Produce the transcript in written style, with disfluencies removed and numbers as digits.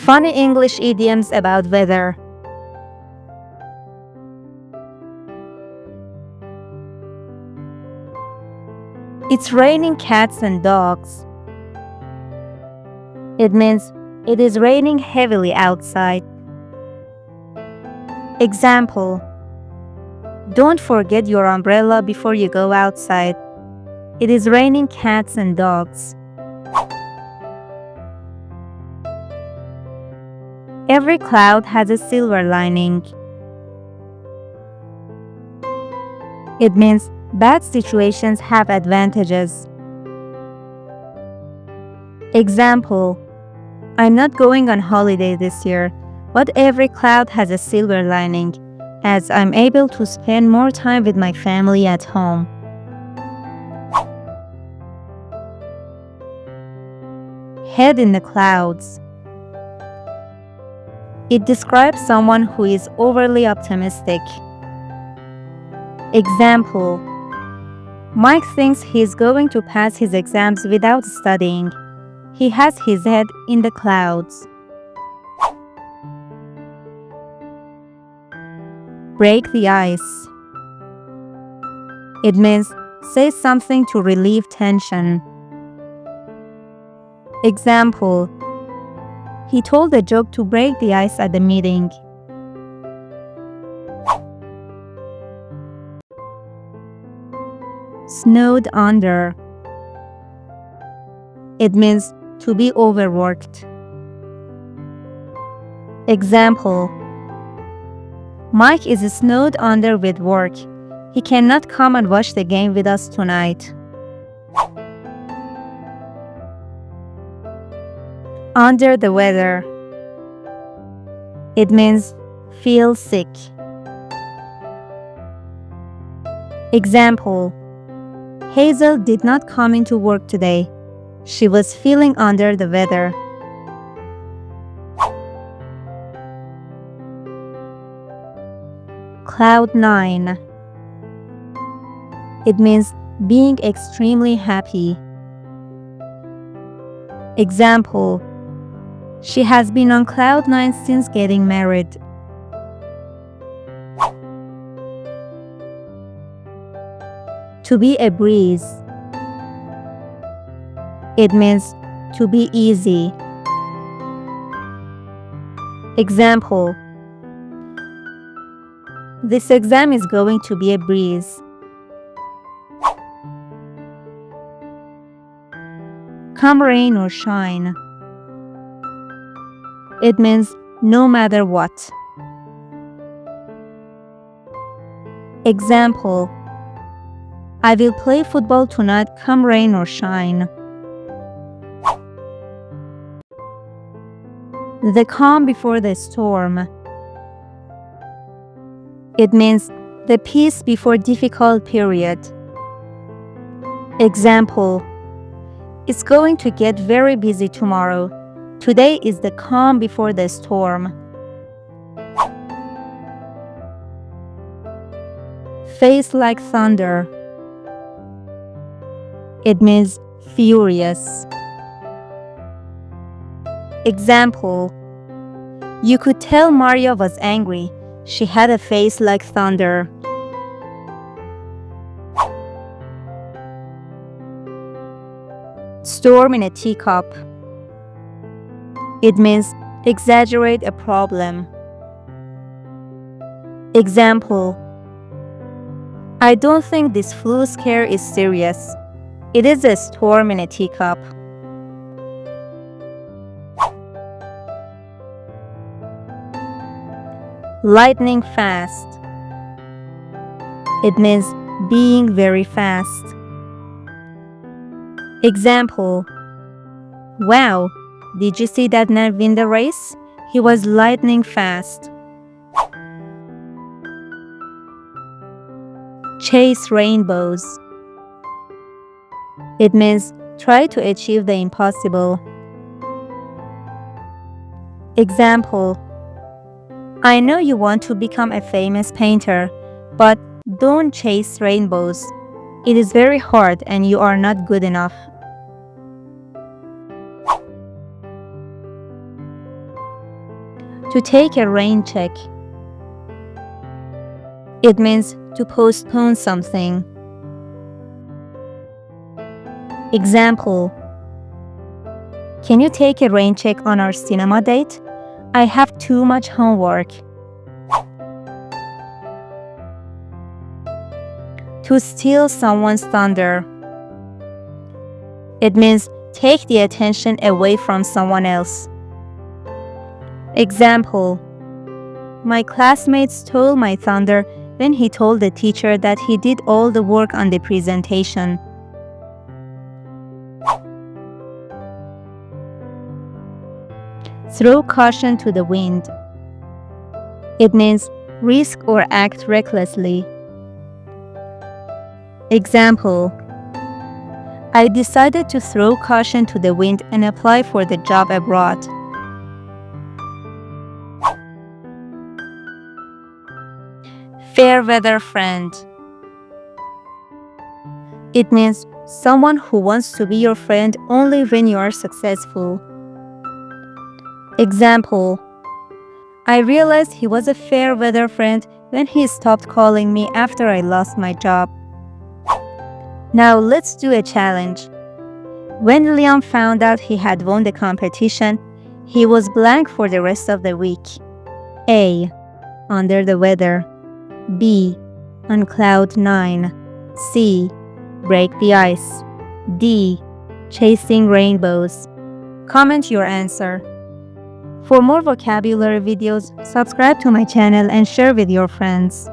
Funny English idioms about weather. It's raining cats and dogs. It means it is raining heavily outside. Example: don't forget your umbrella before you go outside. It is raining cats and dogs. Every cloud has a silver lining. It means bad situations have advantages. Example: I'm not going on holiday this year, but every cloud has a silver lining, as I'm able to spend more time with my family at home. Head in the clouds. It describes someone who is overly optimistic. Example: Mike thinks he's going to pass his exams without studying. He has his head in the clouds. Break the ice. It means say something to relieve tension. Example: he told a joke to break the ice at the meeting. Snowed under. It means to be overworked. Example: Mike is snowed under with work. He cannot come and watch the game with us tonight. Under the weather. It means feel sick. Example: Hazel did not come into work today. She was feeling under the weather. Cloud nine. It means being extremely happy. Example: she has been on cloud nine since getting married. To be a breeze. It means to be easy. Example: this exam is going to be a breeze. Come rain or shine. It means no matter what. Example: I will play football tonight, come rain or shine. The calm before the storm. It means the peace before difficult period. Example: it's going to get very busy tomorrow. Today is the calm before the storm. Face like thunder. It means furious. Example: you could tell Maria was angry. She had a face like thunder. Storm in a teacup. It means exaggerate a problem. Example: I don't think this flu scare is serious. It is a storm in a teacup. Lightning fast. It means being very fast. Example: wow, did you see that man win the race? He was lightning fast. Chase rainbows. It means try to achieve the impossible. Example: I know you want to become a famous painter, but don't chase rainbows. It is very hard and you are not good enough. To take a rain check. It means to postpone something. Example: can you take a rain check on our cinema date? I have too much homework. To steal someone's thunder. It means take the attention away from someone else. Example: my classmate stole my thunder when he told the teacher that he did all the work on the presentation. Throw caution to the wind. It means risk or act recklessly. Example: I decided to throw caution to the wind and apply for the job abroad. Fair weather friend. It means someone who wants to be your friend only when you are successful. Example: I realized he was a fair weather friend when he stopped calling me after I lost my job. Now let's do a challenge. When Liam found out he had won the competition, he was blank for the rest of the week. A. Under the weather. B. On cloud 9. C. Break the ice. D. Chasing rainbows. Comment your answer. For more vocabulary videos, subscribe to my channel and share with your friends.